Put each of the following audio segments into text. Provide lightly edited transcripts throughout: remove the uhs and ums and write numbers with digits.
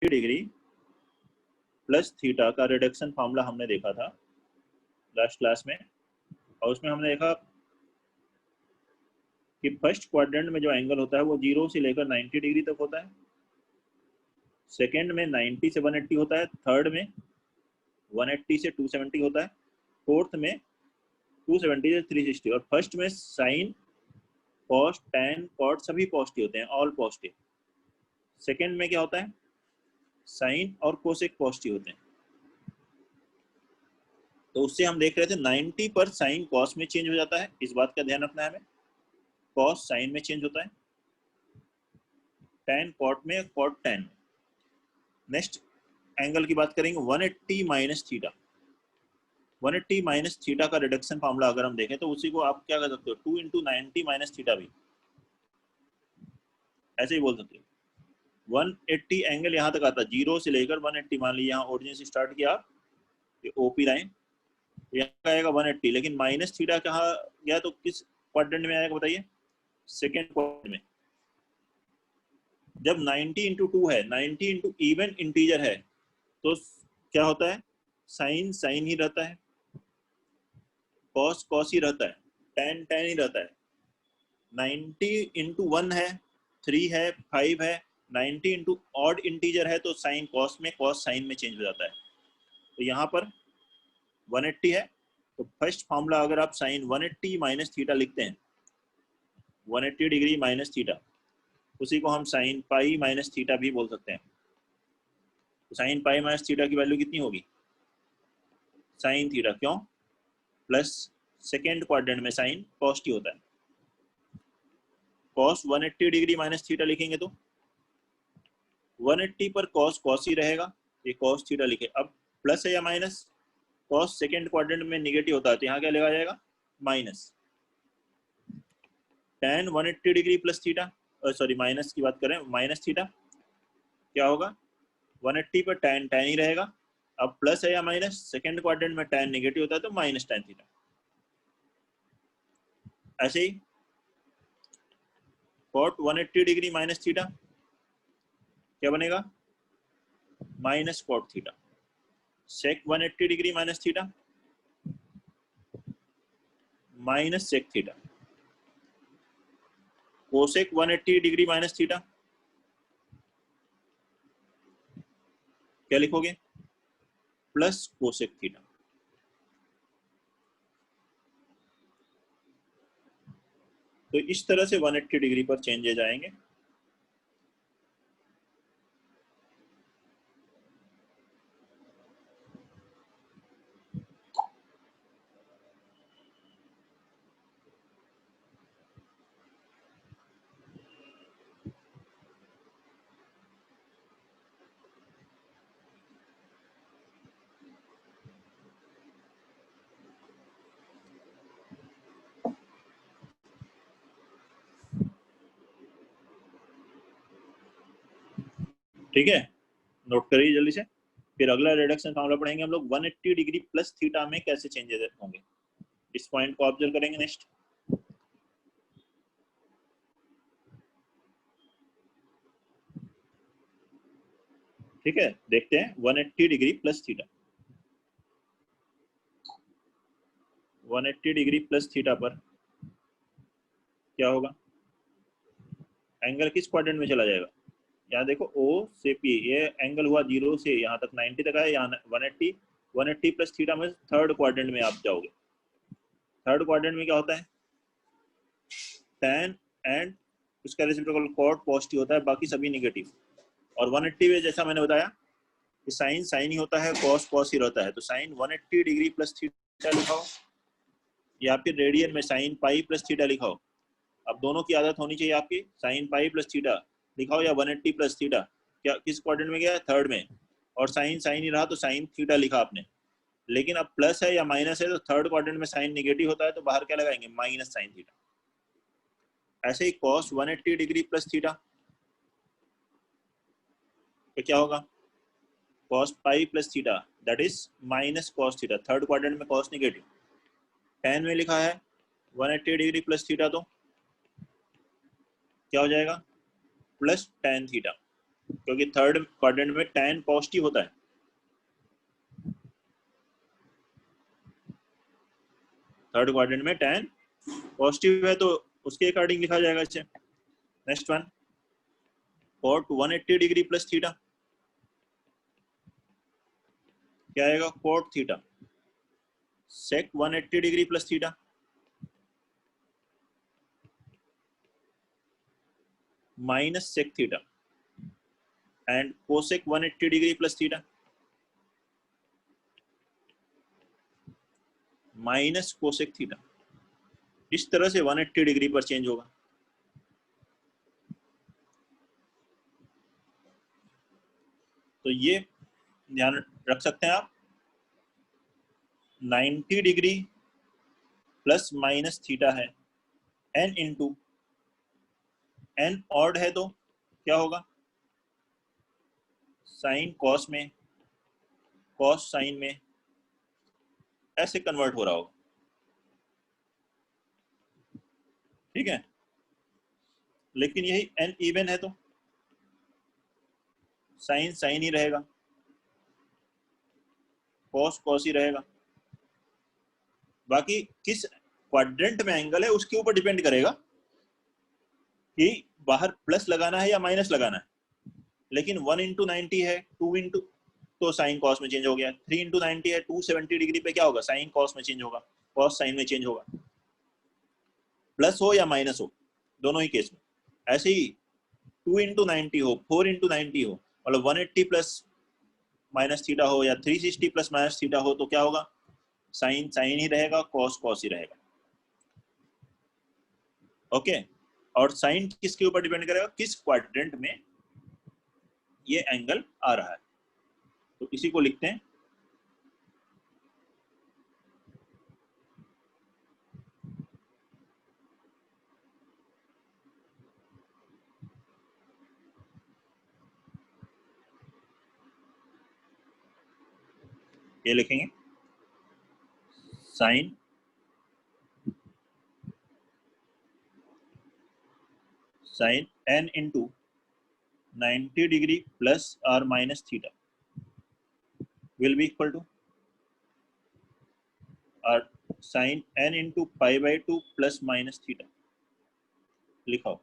Degree plus theta का reduction formula हमने देखा था लास्ट क्लास में, और उसमें हमने देखा कि फर्स्ट क्वाड्रेंट में जो एंगल होता है वो 0 से लेकर 90 डिग्री तक होता है, सेकेंड में 90 से 180 होता है, थर्ड में 180 से 270 होता है, फोर्थ में 270 से 360, और फर्स्ट में साइन कॉस टैन कॉट सभी पॉजिटिव होते हैं, ऑल पॉजिटिव। सेकेंड में क्या होता है, साइन और कोसेक पॉजिटिव होते हैं। तो उससे हम देख रहे थे 90 पर साइन कॉस में चेंज हो जाता है, इस बात का ध्यान रखना है हमें। कॉस साइन में चेंज होता है, टैन कॉट में, कॉट टैन में। नेक्स्ट एंगल की बात करेंगे 180 माइनस थीटा। 180 माइनस थीटा का रिडक्शन फार्मूला अगर हम देखें तो उसी को आप क्या कर सकते हो, 2 इंटू 90 माइनस थीटा भी ऐसे ही बोल सकते हो। 180 एंगल यहाँ तक आता है, 0 से लेकर 180, मान लीजिए यहाँ ओरिजिन से स्टार्ट किया ये ओपी लाइन, यहाँ आएगा 180, लेकिन माइनस थीटा कहाँ गया तो किस क्वाड्रेंट में आएगा बताइए, सेकेंड क्वाड्रेंट में। जब 90 इंटू 2 है, 90 इंटू इवन इंटीजर है, तो क्या होता है, साइन साइन ही रहता है, कॉस कॉस ही रहता है, टैन टैन ही रहता है। 90 इंटू 1 है, 3 है, 5 है, 90 इंटू ऑड इंटीजर है तो साइन कॉस में, कॉस साइन में चेंज हो जाता है। तो यहाँ पर 180 है, तो फर्स्ट फॉर्मूला अगर आप साइन 180 माइनस थीटा लिखते हैं, 180 डिग्री माइनस थीटा, उसी को हम साइन पाई माइनस थीटा भी बोल सकते हैं। तो साइन पाई माइनस थीटा की वैल्यू कितनी होगी, साइन थीटा, क्यों, प्लस सेकेंड क्वाड्रेंट में साइन पॉजिटिव होता है, कॉस 180 डिग्री माइनस थीटा लिखेंगे तो 180 पर कॉस कॉस ही रहेगा, ये कॉस थीटा लिखे। अब प्लस है या माइनस, कॉस सेकेंड क्वाड्रेंट में निगेटिव होता है तो यहाँ क्या लगा जाएगा, minus. tan 180 degree plus theta, sorry minus की बात करें, माइनस थीटा क्या होगा, 180 पर tan tan ही रहेगा। अब प्लस है या माइनस, सेकेंड क्वाड्रेंट में tan नेगेटिव होता है तो माइनस tan थीटा। ऐसे ही cot 180 डिग्री माइनस थीटा क्या बनेगा, minus cot theta. sec 180 degree minus theta minus sec theta. cosec 180 degree minus theta क्या लिखोगे, प्लस कोसेक थीटा। तो इस तरह से 180 डिग्री पर चेंजेज आएंगे। ठीक है, नोट करिए जल्दी से। फिर अगला रिडक्शन फार्मूला पढ़ेंगे हम लोग, 180 डिग्री प्लस थीटा में कैसे चेंजेस होंगे, इस पॉइंट को ऑब्जर्व करेंगे नेक्स्ट। ठीक है, देखते हैं 180 degree plus theta, 180 degree plus theta पर क्या होगा, एंगल किस क्वाड्रेंट में चला जाएगा, यहाँ देखो O से P, ये एंगल हुआ 0 से यहाँ तक 90 तक आया, यहाँ 180, 180 प्लस थीटा में थर्ड क्वाड्रेंट में आप जाओगे। थर्ड क्वाड्रेंट में क्या होता है, tan एंड उसका रेसिप्रोकल cot पॉजिटिव होता है, बाकी सभी नेगेटिव। और 180 में जैसा मैंने बताया कि साइन साइन ही होता है, cos cos ही रहता है, तो साइन 180 डिग्री प्लस थीटा लिखाओ, या फिर रेडियन में साइन पाई प्लस थीटा लिखाओ। अब दोनों की आदत होनी चाहिए आपकी, साइन पाई प्लस थीटा लिखाओ या 180 प्लस थीटा, क्या किस क्वाड्रेंट में गया, थर्ड में। और साइन साइन ही रहा तो साइन थीटा लिखा आपने। लेकिन अब प्लस है या माइनस है तो थर्ड क्वाड्रेंट में साइन नेगेटिव होता है तो बाहर क्या लगाएंगे, माइनस साइन थीटा। ऐसे ही cos 180 डिग्री प्लस थीटा तो क्या होगा, cos pi plus theta that is minus cos theta, third quadrant में cos नेगेटिव। tan में लिखा है 180 डिग्री प्लस थीटा तो क्या हो जाएगा, प्लस tan थीटा। क्योंकि थर्ड क्वाड्रेंट में tan पॉजिटिव होता है। थर्ड क्वाड्रेंट में tan पॉजिटिव है तो उसके अकॉर्डिंग लिखा जाएगा इसे। Next one, cot 180 degree plus theta, क्या आएगा? cot theta sec 180 degree plus theta, minus sec theta and cosec 180 degree plus theta minus cosec theta. इस तरह से 180 डिग्री पर चेंज होगा। तो ये ध्यान रख सकते हैं आप, 90 डिग्री प्लस माइनस थीटा है, n इंटू n ऑड है तो क्या होगा? साइन कॉस में, कॉस साइन में, ऐसे कन्वर्ट हो रहा होगा। ठीक है, लेकिन यही n इवन है तो साइन साइन ही रहेगा, कॉस कॉस ही रहेगा। बाकी किस क्वाड्रेंट में एंगल है उसके ऊपर डिपेंड करेगा कि बाहर प्लस लगाना है या माइनस लगाना है। लेकिन 1 इंटू 90 है, 2 इंटू तो साइन कॉस में चेंज हो गया, 3 इंटू 90 है, 270 डिग्री पे क्या होगा? साइन कॉस में चेंज होगा, कॉस साइन में चेंज होगा, प्लस हो या माइनस हो, दोनों ही केस में। ऐसे ही 2 इंटू 90 हो, 4 इंटू 90 हो, मतलब 180 प्लस माइनस थीटा हो या 360 प्लस माइनस थीटा हो तो क्या होगा? साइन साइन ही रहेगा, कॉस कॉस ही रहेगा। ओके, और साइन किसके ऊपर डिपेंड करेगा? किस क्वाड्रेंट में ये एंगल आ रहा है। तो इसी को लिखते हैं ये लिखेंगे sine sine n into 90 degree plus और minus theta will be equal to और sine n into pi by 2 plus minus theta. लिखा हो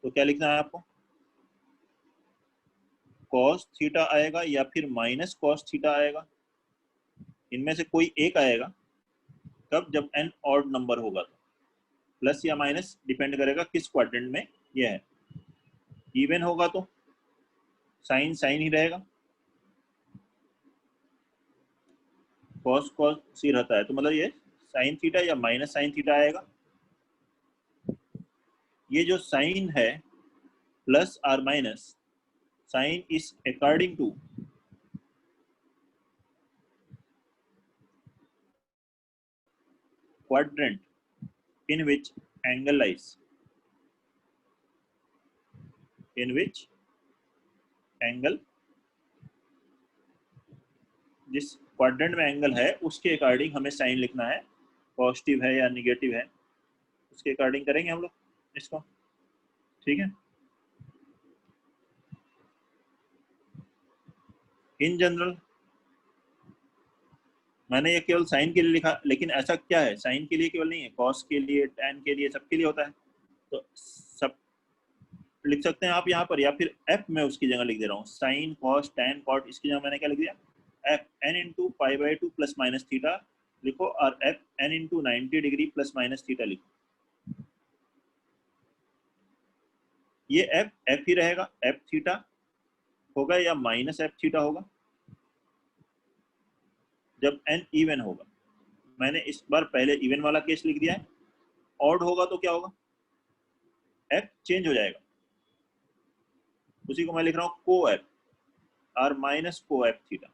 तो क्या लिखना है आपको? कॉस थीटा आएगा या फिर माइनस कॉस थीटा आएगा, इनमें से कोई एक आएगा। कब? जब n ऑड नंबर होगा तो प्लस या माइनस डिपेंड करेगा किस क्वाड्रेंट में ये है। इवन होगा तो साइन साइन ही रहेगा, कॉस कॉस ही रहता है, तो मतलब ये साइन थीटा या माइनस साइन थीटा आएगा। ये जो साइन है प्लस और minus, sine is according to quadrant in which angle lies, in which angle, जिस क्वाड्रेंट में एंगल है उसके अकॉर्डिंग हमें साइन लिखना है, पॉजिटिव है या निगेटिव है उसके अकॉर्डिंग करेंगे हम लोग इसको। ठीक है, इन जनरल मैंने ये केवल साइन के लिए लिखा, लेकिन ऐसा क्या है, साइन के लिए केवल नहीं है, कॉस के लिए, टैन के लिए, सबके लिए होता है। तो सब लिख सकते हैं आप यहाँ पर, या फिर एफ में उसकी जगह लिख दे रहा हूँ, साइन कॉस टैन कॉट, इसकी जगह मैंने क्या लिख दिया? F N into pi by 2 plus minus theta लिखो, और F N into 90 degree plus minus theta लिखो। ये एफ एफ ही रहेगा, एफ थीटा होगा या माइनस एफ थीटा होगा जब एन इवन होगा। मैंने इस बार पहले इवन वाला केस लिख दिया है। ऑड होगा तो क्या होगा? एफ चेंज हो जाएगा, उसी को मैं लिख रहा हूँ को एफ और माइनस को एफ थीटा,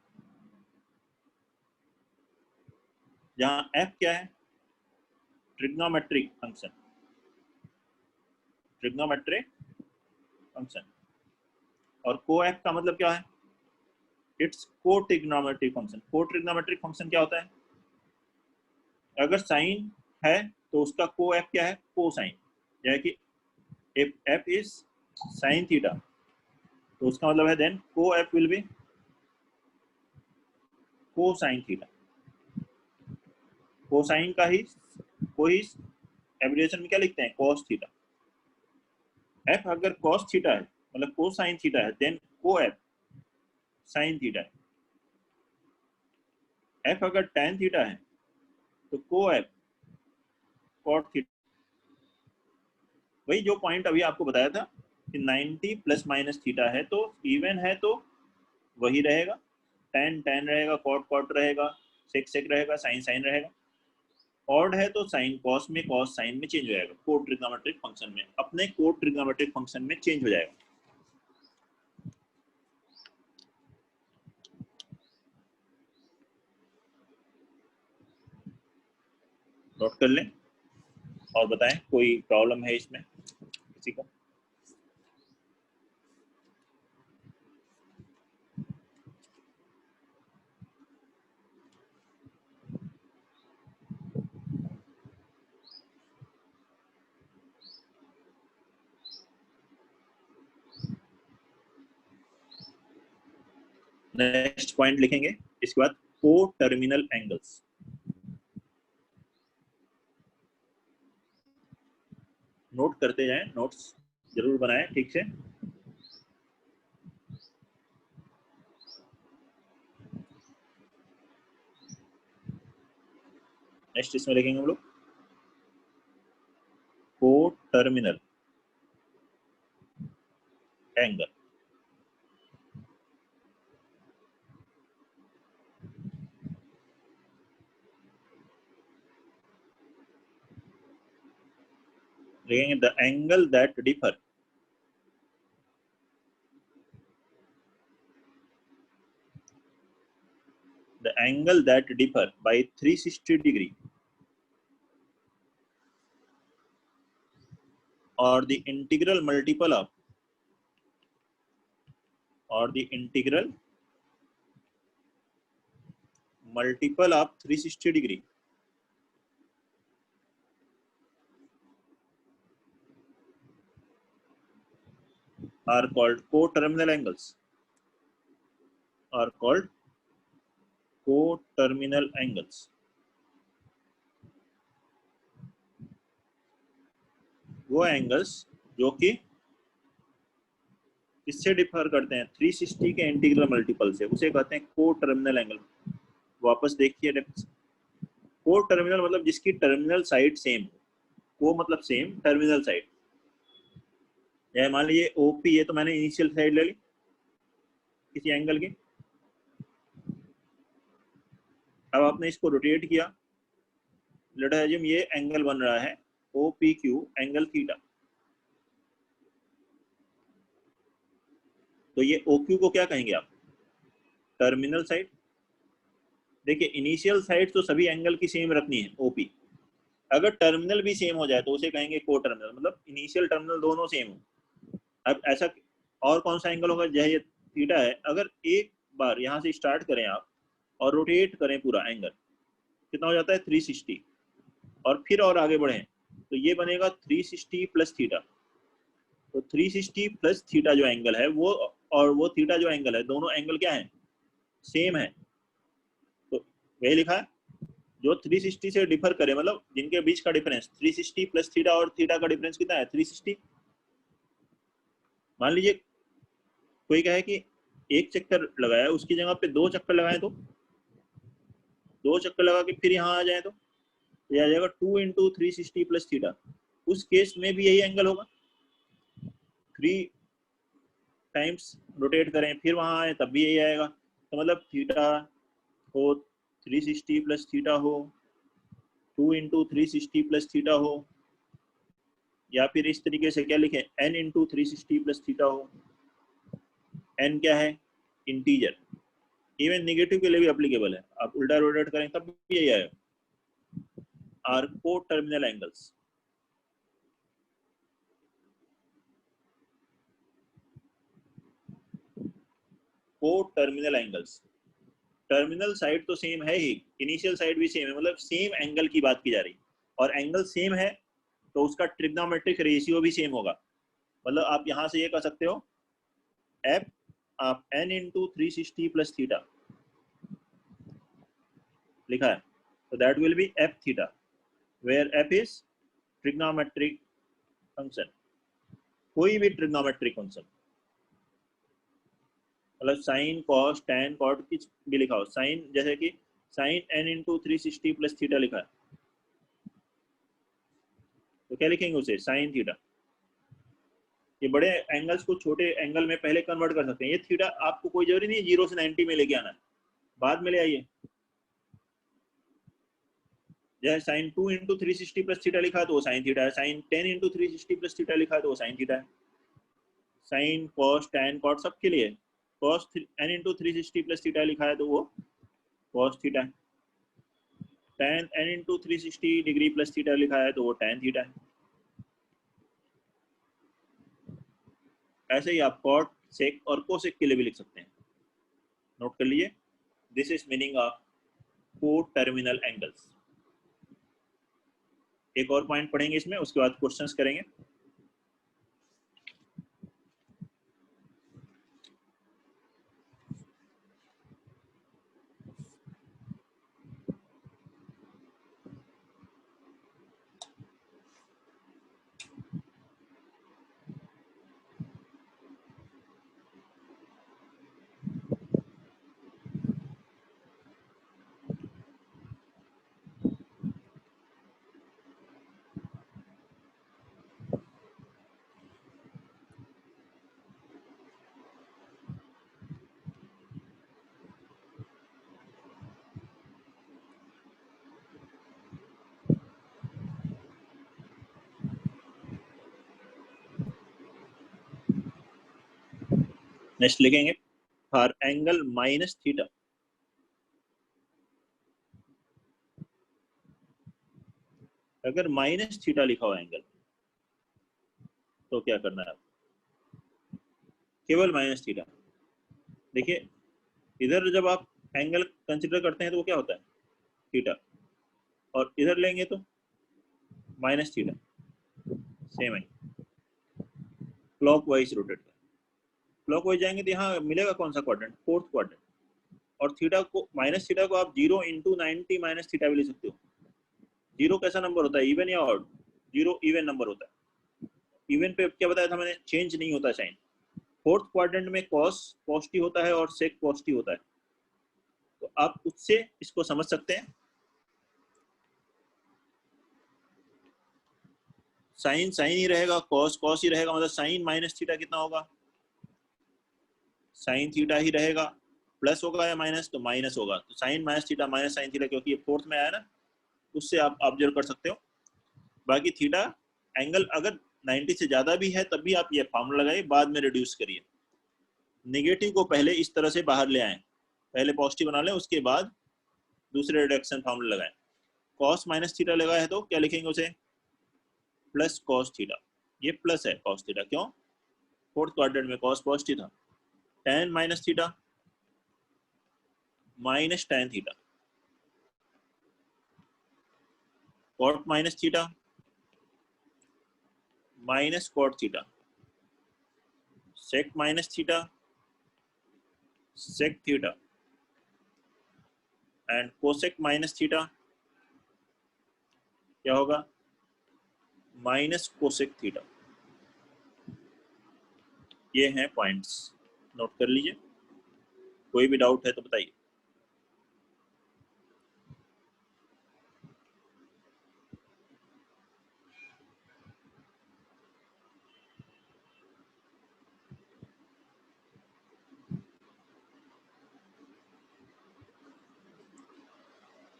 जहाँ एफ क्या है? Trigonometric function, trigonometric function. और को एफ का मतलब क्या है? इट्स को ट्रिग्नोमेट्रिक फंक्शन। को ट्रिग्नोमेट्रिक फंक्शन क्या होता है? अगर साइन है तो उसका को एफ क्या है? कोसाइन। जैसे कि if f is sin theta तो उसका मतलब है देन को F will be cosine theta. Cosine का ही को ही एब्रिविएशन में क्या लिखते हैं, कॉस थीटा। एफ अगर कॉस थीटा है मतलब कोसाइन थीटा है, देन को एफ साइन थीटा है। एफ अगर टैन थीटा है तो को एफ कॉट थीटा। वही जो पॉइंट अभी आपको बताया था कि 90 प्लस माइनस थीटा है तो इवन है तो वही रहेगा, टैन टैन रहेगा, कॉट कॉट रहेगा, सेक सेक रहेगा, साइन साइन रहेगा। ऑड है तो साइन कॉस में, कॉस साइन में चेंज हो जाएगा, कोड ट्रिग्नोमेट्रिक फंक्शन में, अपने कोड ट्रिग्नोमेट्रिक फंक्शन में चेंज हो जाएगा। नोट कर लें और बताएं कोई प्रॉब्लम है इसमें किसी को। नेक्स्ट पॉइंट लिखेंगे इसके बाद, को टर्मिनल एंगल्स। नोट करते जाएं, नोट्स जरूर बनाएं ठीक से। नेक्स्ट इसमें लिखेंगे हम लोग को टर्मिनल एंगल। लिखेंगे the angle that differ the angle that differ by 360 degree or the integral multiple of or the integral multiple of 360 degree are called co-terminal angles, are called co-terminal angles। वो angles जो कि किससे differ करते हैं, 360 के integral multiple से, उसे कहते हैं को टर्मिनल एंगल। वापस देखिए, को टर्मिनल मतलब जिसकी टर्मिनल साइड सेम हो, को मतलब सेम, टर्मिनल साइड। जैसे मान लीजिए ओपी, ये तो मैंने इनिशियल साइड ले ली किसी एंगल की। अब आपने इसको रोटेट किया, लेट अस अज्यूम ये एंगल बन रहा है O P Q angle theta. तो ये ओ क्यू को क्या कहेंगे आप, टर्मिनल साइड। देखिए इनिशियल साइड तो सभी एंगल की सेम रखनी है ओपी, अगर टर्मिनल भी सेम हो जाए तो उसे कहेंगे को टर्मिनल, मतलब इनिशियल टर्मिनल दोनों सेम हो। अब ऐसा और कौन सा एंगल होगा, जैसे ये थीटा है, अगर एक बार यहाँ से स्टार्ट करें आप और रोटेट करें पूरा एंगल, कितना हो जाता है 360, और फिर और आगे बढ़े तो ये बनेगा 360 प्लस थीटा। तो 360 प्लस थीटा जो एंगल है वो, और वो थीटा जो एंगल है, दोनों एंगल क्या है, सेम है। तो वही लिखा है जो 360 से डिफर करे, मतलब जिनके बीच का डिफरेंस 360 प्लस थीटा, और थीटा का डिफरेंस कितना है 360। मान लीजिए कोई कहे कि एक चक्कर लगाया, उसकी जगह पे 2 चक्कर लगाए, तो 2 चक्कर लगा के फिर यहाँ आ जाए तो ये आ जाएगा 2 इंटू 360 प्लस थीटा। उस केस में भी यही एंगल होगा, 3 टाइम्स रोटेट करें फिर वहां आए तब भी यही आएगा। तो मतलब थीटा हो 360 प्लस थीटा हो, 2 इंटू 360 प्लस थीटा हो, या फिर इस तरीके से क्या लिखें, n इंटू 360 प्लस थीटा हो। n क्या है, इंटीजर। इवन नेगेटिव के लिए भी एप्लीकेबल है, आप उल्टा रोटेट करें तब भी यही आएगा। आर को टर्मिनल एंगल्स। को टर्मिनल एंगल्स, टर्मिनल साइड तो सेम है ही, इनिशियल साइड भी सेम है, मतलब सेम एंगल की बात की जा रही, और एंगल सेम है तो उसका ट्रिग्नोमेट्रिक रेशियो भी सेम होगा। मतलब आप यहां से ये कह सकते हो F of N into 360 plus theta लिखा है, तो that will be F theta, where F is trigonometric function, कोई भी ट्रिग्नोमेट्रिक फंक्शन, मतलब साइन कॉस टैन कॉट कुछ भी लिखा हो, साइन जैसे कि sine N into 360 plus theta लिखा है, तो क्या लिखेंगे उसे, साइन थीटा। ये बड़े एंगल्स को छोटे एंगल में पहले कन्वर्ट कर सकते हैं। ये थीटा आपको कोई जरूरी नहीं है 0 से 90 में लेके आना है, बाद में ले आइए। जैसे साइन 2 इंटू 360 प्लस थीटा लिखा है तो वो साइन थीटा है, साइन 10 इंटू 360 प्लस थीटा लिखा है तो वो साइन थीटा है। साइन कॉस टैन कॉट सबके लिए, cos N into 360 plus theta लिखा है तो वो कॉस थीटा है, tan N into 360 degree plus theta लिखा है तो वो टैन थीटा है। ऐसे ही आप कॉट सेक और कोसेक के लिए भी लिख सकते हैं, नोट कर लीजिए। दिस इज मीनिंग ऑफ को टर्मिनल एंगल्स। एक और पॉइंट पढ़ेंगे इसमें, उसके बाद क्वेश्चंस करेंगे। नेक्स्ट लिखेंगे फॉर एंगल माइनस थीटा। अगर माइनस थीटा लिखा हुआ एंगल तो क्या करना है, केवल माइनस थीटा। देखिए इधर जब आप एंगल कंसिडर करते हैं तो वो क्या होता है, थीटा, और इधर लेंगे तो माइनस थीटा, सेम है। क्लॉकवाइज रोटेट कर, क्लॉकवाइज जाएंगे तो यहाँ मिलेगा कौन सा क्वाड्रेंट, फोर्थ क्वाड्रेंट। और थीटा को, माइनस थीटा को आप 0 इंटू 90 माइनस थीटा भी ले सकते हो। जीरो कैसा नंबर होता है, इवन या ऑड, जीरो इवन नंबर होता है। इवन पे क्या बताया था मैंने, चेंज नहीं होता साइन। फोर्थ क्वाड्रेंट में कॉस पॉजिटिव होता है और सेक पॉजिटिव होता है, तो आप उससे इसको समझ सकते हैं। साइन साइन ही रहेगा, कॉस कॉस ही रहेगा, मतलब साइन माइनस थीटा कितना होगा, साइन थीटा ही रहेगा। प्लस होगा या माइनस, तो माइनस होगा, तो sine minus theta minus sine theta, क्योंकि ये फोर्थ में आया ना, उससे आप ऑब्जर्व कर सकते हो। बाकी थीटा एंगल अगर 90 से ज्यादा भी है तब भी आप ये फॉर्मूला लगाइए, बाद में रिड्यूस करिए। नेगेटिव को पहले इस तरह से बाहर ले आए, पहले पॉजिटिव बना लें, उसके बाद दूसरे रिडक्शन फॉर्मूला लगाएं। कॉस माइनस थीटा लगा है तो क्या लिखेंगे उसे, प्लस कॉस थीटा। ये प्लस है कॉस थीटा, क्यों, फोर्थ क्वाड्रेंट में कॉस पॉजिटिव था। tan minus theta minus tan theta, cot minus theta minus cot theta, sec minus theta sec theta, and cosec minus theta क्या होगा, minus cosec theta. ये हैं points, note कर लीजिए। कोई भी डाउट है तो बताइए।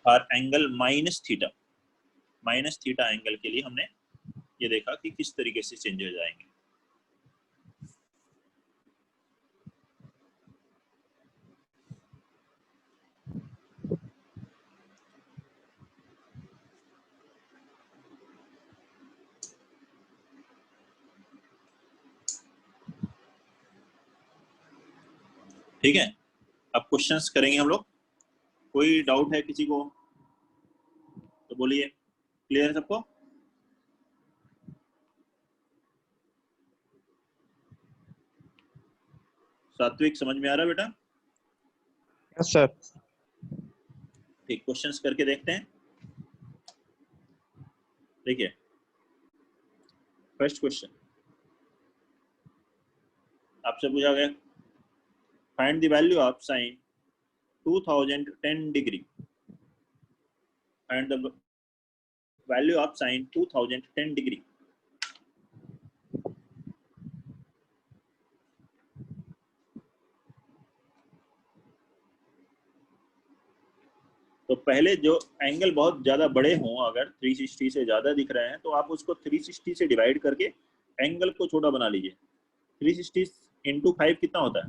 और एंगल माइनस थीटा एंगल के लिए हमने ये देखा कि किस तरीके से चेंज हो जाएंगे। ठीक है, अब क्वेश्चंस करेंगे हम लोग। कोई डाउट है किसी को तो बोलिए, क्लियर है सबको। सात्विक समझ में आ रहा बेटा? Yes sir. ठीक, क्वेश्चंस करके देखते हैं। देखिए फर्स्ट क्वेश्चन आपसे पूछा गया, find the value of sine 2010 degree. Find the value of sine 2010 degree. तो पहले जो एंगल बहुत ज्यादा बड़े हों, अगर 360 से ज्यादा दिख रहे हैं तो आप उसको 360 से डिवाइड करके एंगल को छोटा बना लीजिए। 360 इंटू 5 कितना होता है?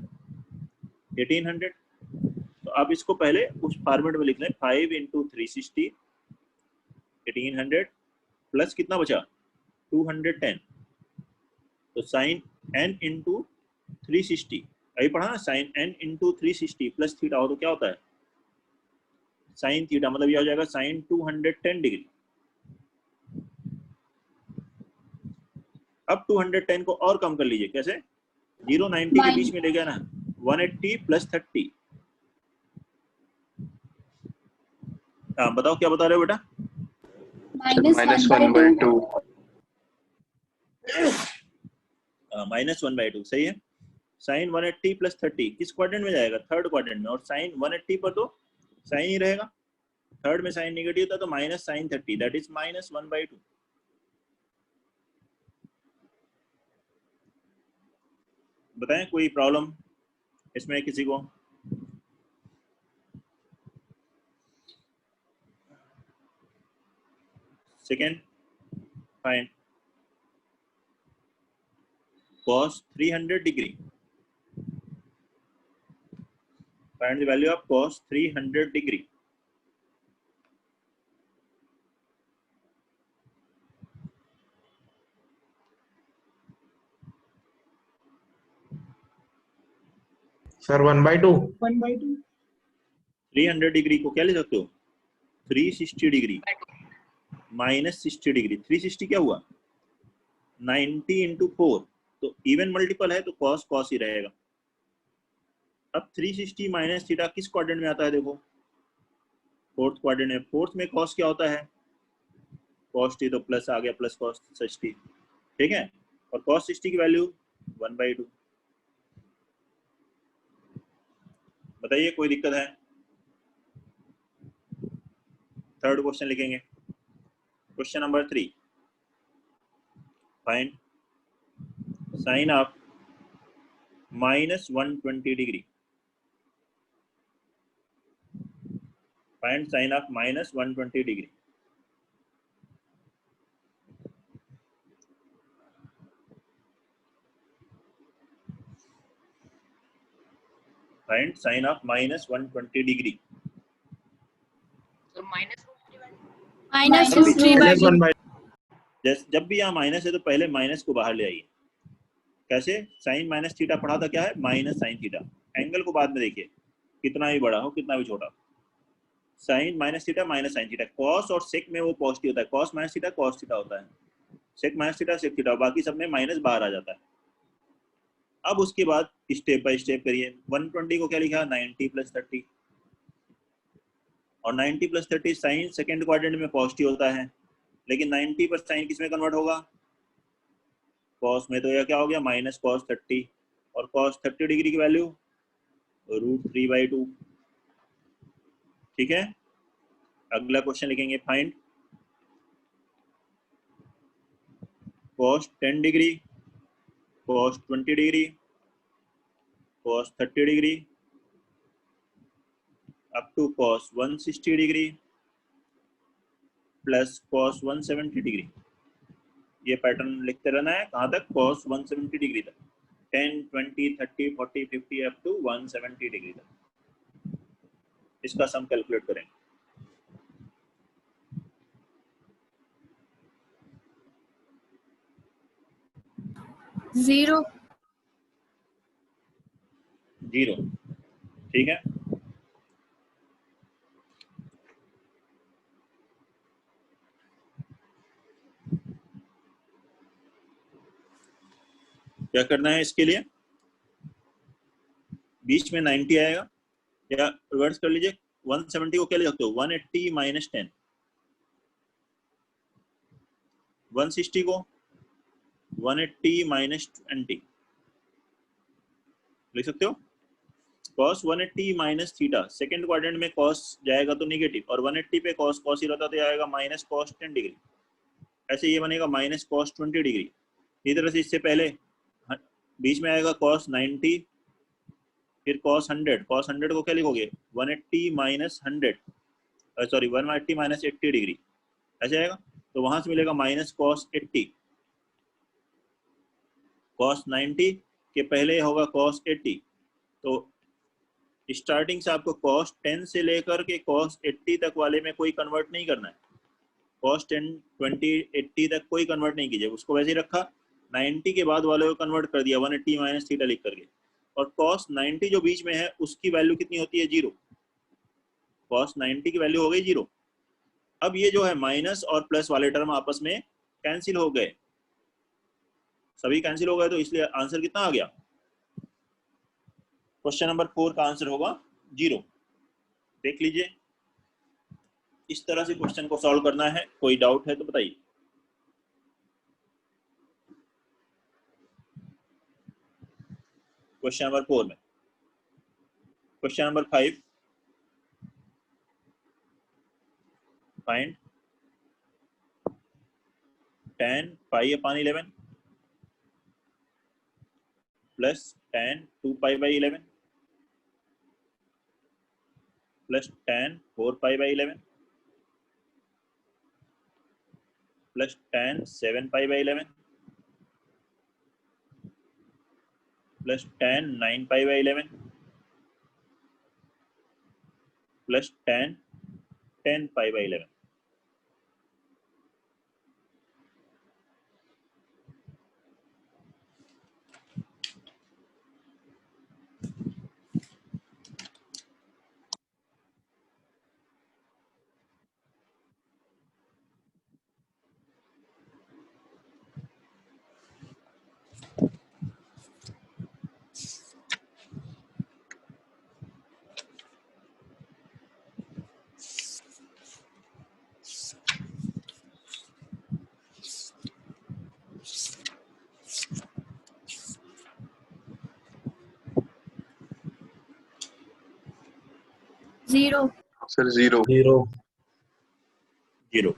1800। तो आप इसको पहले उस फॉर्मेट में लिख लें, 5 इंटू 360 1800 प्लस कितना बचा? 210। तो साइन n इंटू 360, अभी पढ़ा ना, sine n into 360 plus theta हो तो क्या होता है? साइन थीटा, मतलब यह हो जाएगा साइन 210 डिग्री। अब 210 को और कम कर लीजिए, कैसे? 090 के बीच में ले गया ना, 180 प्लस 30। हाँ बताओ क्या बता रहे हो बेटा? -1/2। -1/2 सही है। साइन 180 प्लस 30 किस क्वाड्रेंट में जाएगा? थर्ड क्वाड्रेंट में। और साइन 180 पर तो साइन ही रहेगा, थर्ड में साइन नेगेटिव था तो माइनस साइन 30, दैट इज -1/2। बताएं कोई प्रॉब्लम इसमें किसी को? Second, find cos 300 degree. Find the value of cos 300 degree. Sir 1/2। 300 degree को क्या ले सकते हो? 360 डिग्री माइनस 60 डिग्री। 360 क्या हुआ? 90 इंटू 4, तो इवन मल्टीपल है तो cos cos ही रहेगा। अब 360 माइनस थीटा किस क्वाड्रेंट में आता है? देखो फोर्थ क्वाड्रेंट है। फोर्थ में cos क्या होता है? cos t, तो प्लस आ गया, प्लस cos 60, ठीक है। और cos 60 की वैल्यू 1/2। बताइए कोई दिक्कत है? थर्ड क्वेश्चन लिखेंगे, question number 3। Find sign of -120 degree. Find sign of -120 degree. Find sign of -120 degree. -1/2। जब भी यहाँ माइनस है तो पहले माइनस को बाहर ले आइए। कैसे? साइन माइनस थीटा पढ़ा था, क्या है? Minus sine theta. एंगल को बाद में देखिए, कितना भी बड़ा हो कितना भी छोटा। Sine minus theta minus sine theta. Cos और सेक में वो पॉजिटिव होता है, cos minus theta cos theta होता है, sec minus theta sec theta, बाकी सब में माइनस बाहर आ जाता है। अब उसके बाद स्टेप बाय स्टेप करिए। 120 को क्या लिखा? 90 प्लस 30, और 90 प्लस 30 साइन सेकेंड क्वाड्रेंट में पॉजिटिव होता है, लेकिन 90 पर साइन किस में कन्वर्ट होगा? कॉस में। तो यह क्या हो गया? माइनस कॉस 30, और कॉस 30 डिग्री की वैल्यू √3/2, ठीक है। अगला क्वेश्चन लिखेंगे, find cos 10 degree, cos 20 degree, cos 30 degree up to cos 160 degree plus cos 170 degree. ये पैटर्न लिखते रहना है, कहाँ तक? cos 170 डिग्री तक, 10 20 30 40 50 अप टू 170 डिग्री तक। इसका सम कैलकुलेट करें। जीरो। ठीक है। क्या करना है इसके लिए? बीच में 90 आएगा, या रिवर्स कर लीजिए 170 को क्या ले सकते हो 180 माइनस 10, 160 को 180 माइनस 20 लिख सकते हो। cos 180 minus theta, second quadrant में cos जाएगा तो निगेटिव, और 180 पे cos cos ही रहता तो आएगा माइनस cos 10 डिग्री, ऐसे ये बनेगा माइनस cos 20 डिग्री। इसी तरह से इससे पहले बीच में आएगा cos 90, फिर cos 100, cos 100 को क्या लिखोगे 180 माइनस 100, सॉरी 180 माइनस 80 डिग्री, ऐसे आएगा। तो वहां से मिलेगा माइनस cos 80, cos 90 के पहले होगा cos 80, तो स्टार्टिंग से आपको cos 10 से लेकर के cos 80 तक वाले में कोई कन्वर्ट नहीं करना है, cos 10 20 80 तक कोई कन्वर्ट नहीं कीजिए, उसको वैसे ही रखा। 90 के बाद वाले को कन्वर्ट कर दिया 180 माइनस थीटा लिख करके, और cos 90 जो बीच में है उसकी वैल्यू कितनी होती है 0, cos 90 की वैल्यू हो गई 0। अब ये जो है माइनस और प्लस वाले टर्म आपस में कैंसिल हो गए, सभी कैंसिल हो गए, तो इसलिए आंसर कितना आ गया, क्वेश्चन नंबर 4 का आंसर होगा 0। देख लीजिए, इस तरह से क्वेश्चन को सॉल्व करना है। कोई डाउट है तो बताइए। क्वेश्चन नंबर 4 में, question number 5, find tan pi upon 11 plus tan 2 pi by 11 plus tan 4 pi by 11 plus tan 7 pi by 11 plus tan 9 pi by 11 plus tan 10 pi by 11। Zero sir 0 0।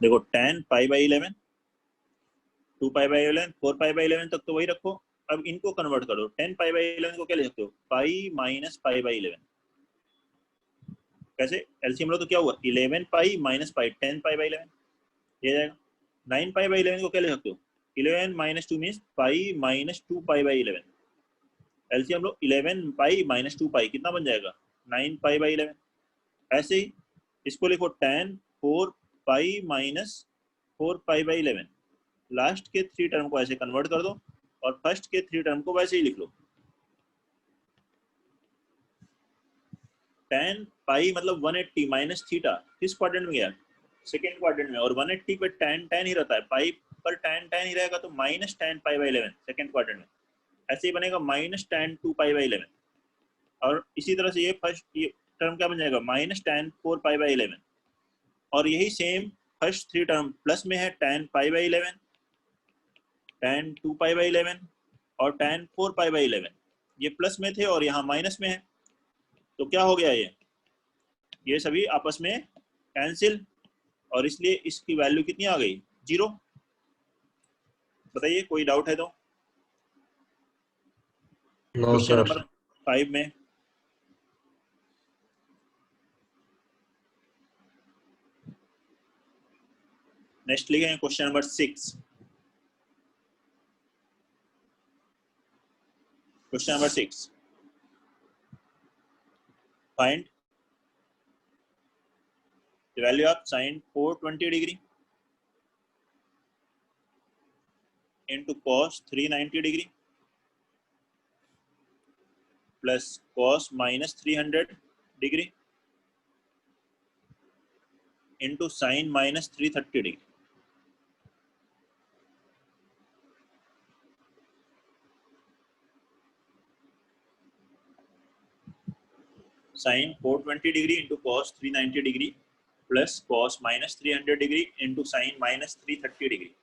देखो tan pi by 11, 2 pi by 11, 4 pi by 11 तक तो वही रखो। अब इनको convert करो, 10 pi by 11 को क्या लिख सकते हो पाई माइनस पाई बाई 11, कैसे एलसीएम लो तो क्या हुआ 11 pi minus pi 10 pi by 11, ये जाएगा। 9 पाई बाई 11 को क्या लिख सकते हो 11 minus 2 means pi minus 2 pi by 11, LCM low 11 pi minus 2 पाई कितना बन जाएगा 9 पाई बाई 11। ऐसे ही इसको लिखो tan 4 pi minus 4 pi by 11, last के 3 टर्म को ऐसे कन्वर्ट कर दो और फर्स्ट के 3 टर्म को वैसे ही लिख लो। tan पाई मतलब 180 माइनस थीटा किस क्वाड्रेंट में गया सेकेंड क्वाड्रेंट में, और 180 पे tan tan ही रहता है, पाई पर tan tan ही रहेगा तो minus tan pi by 11 second quadrant में, ऐसे ही बनेगा माइनस tan 2 पाई बाई 11। और इसी तरह से ये फर्स्ट ये टर्म क्या बन जाएगा माइनस tan 4 पाई बाई 11, और यही सेम फर्स्ट 3 टर्म प्लस में है tan pi by 11, tan 2 pi by 11 और tan 4 पाई बाई 11, ये प्लस में थे और यहाँ माइनस में है, तो क्या हो गया ये सभी आपस में कैंसिल, और इसलिए इसकी वैल्यू कितनी आ गई 0। बताइए कोई डाउट है तो। नो क्वेश्चन सर नंबर 5 में नेक्स्ट लिखेंगे question number 6। Question number 6, find the value of sin 420 degree into cos 390 degree plus cos minus 300 degree into sin minus 330 degree। sin 420 degree into cos 390 degree plus cos minus 300 degree into sin minus 330 degree.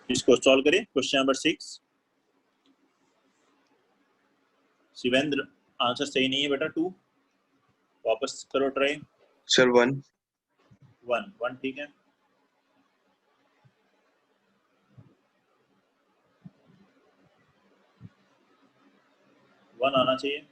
इसको solve करें। Question number 6। Shivendra answer सही नहीं है बेटा। 2 वापस करो try. Sir 1 1 ठीक है। वन आना चाहिए।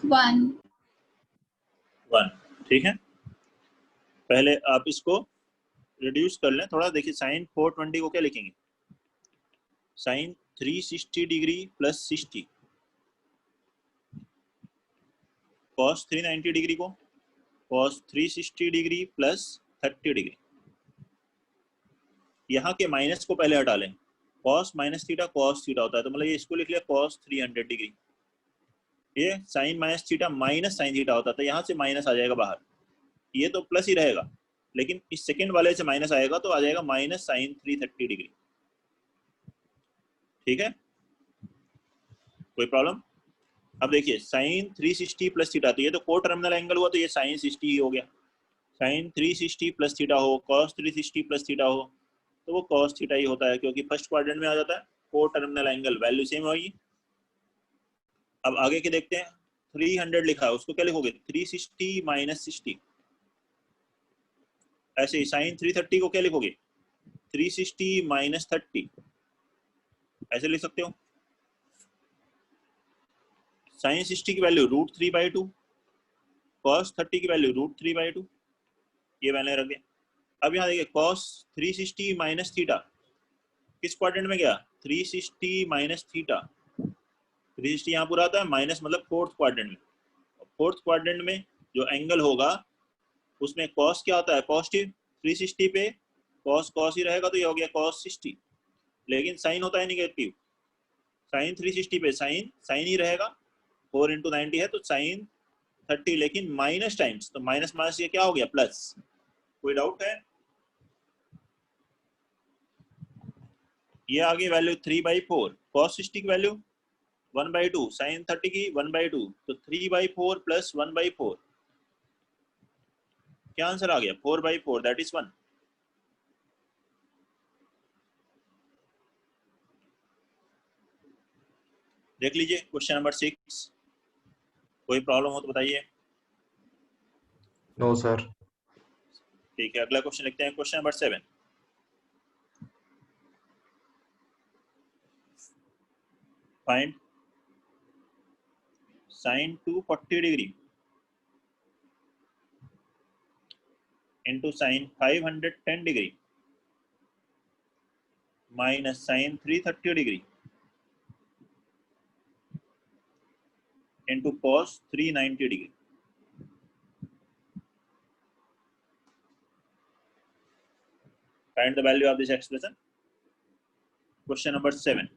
वन ठीक है। पहले आप इसको रिड्यूस कर लें थोड़ा। देखिए साइन 420 को क्या लिखेंगे? Sine 360 degree plus 60, cos 390 degree को कॉस 360 डिग्री प्लस 30 डिग्री। यहाँ के माइनस को पहले हटा लें। Cos minus theta cos theta होता है, तो मतलब ये इसको लिख लिया कॉस 300 डिग्री। ये sine minus theta minus sine theta होता है, तो यहाँ से माइनस आ जाएगा बाहर। ये तो प्लस ही रहेगा, लेकिन इस सेकंड वाले से माइनस आएगा तो आ जाएगा माइनस साइन 330 डिग्री। ठीक है, कोई प्रॉब्लम? अब देखिए साइन 360 प्लस थीटा, तो ये तो को टर्मिनल एंगल हुआ, तो ये साइन 60 ही हो गया। साइन 360 प्लस थीटा हो, कॉस 360 प्लस थीटा हो, तो वो कॉस थीटा ही होता है, क्योंकि फर्स्ट क्वाड्रेंट में आ जाता है। को टर्मिनल एंगल वैल्यू सेम होगी। अब आगे के देखते हैं। 300 लिखा है, उसको क्या लिखोगे? 360 माइनस 60। ऐसे ही साइन 330 को क्या लिखोगे? 360 माइनस 30। ऐसे लिख सकते हो। साइन 60 की वैल्यू √3/2, कॉस 30 की वैल्यू √3/2। ये मैंने रख दिया। अब यहाँ देखिए कॉस 360 माइनस थीटा किस क्वाड्रेंट में गया? 360 माइनस थीटा। 360 यहाँ पूरा आता है, माइनस मतलब फोर्थ क्वाड्रेंट में। फोर्थ क्वाड्रेंट में जो एंगल होगा उसमें कॉस क्या होता है? पॉजिटिव। 360 पे कॉस कॉस ही रहेगा, तो ये हो गया कॉस 60। लेकिन साइन होता है निगेटिव। साइन 360 पे साइन साइन ही रहेगा। 4 × 90 है तो साइन 30, लेकिन माइनस टाइम्स, तो माइनस माइनस ये क्या हो गया? प्लस। कोई डाउट है? ये आ गई वैल्यू 3/4। कॉस 60 की वैल्यू 1/2, साइन 30 की 1/2, तो 3/4 प्लस 1/4। क्या आंसर आ गया? 4/4, दैट इज 1। देख लीजिए क्वेश्चन नंबर 6। कोई प्रॉब्लम हो तो बताइए। No sir. ठीक है, अगला क्वेश्चन लिखते हैं। Question number 7। Find sine 240 degree into sine 510 degree minus sine 330 degree into cos 390 degree. Find the value of this expression. Question number 7.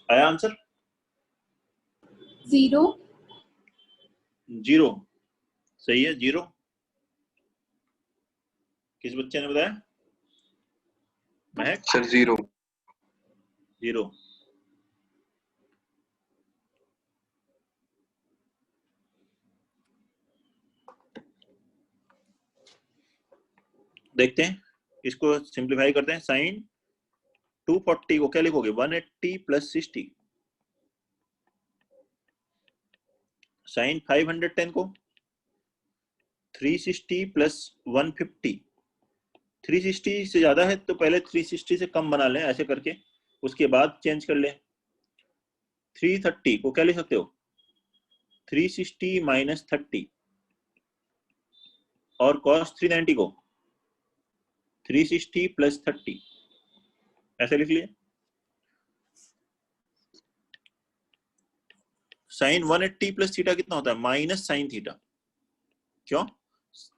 आया आंसर? 0 0 सही है। 0 किस बच्चे ने बताया? महक? सर 0। 0 देखते हैं, इसको सिंप्लीफाई करते हैं। साइन 240 को क्या लिखोगे? 180 प्लस 60। साइन 510 को 360 प्लस 150। 360 से ज्यादा है तो पहले 360 से कम बना लें ऐसे करके, उसके बाद चेंज कर लें। 330 को क्या लिख सकते हो? 360 माइनस 30। और कॉस 390 को 360 प्लस 30 ऐसे लिख लिए। साइन 180 प्लस थीटा कितना होता है? Minus sine theta. क्यों?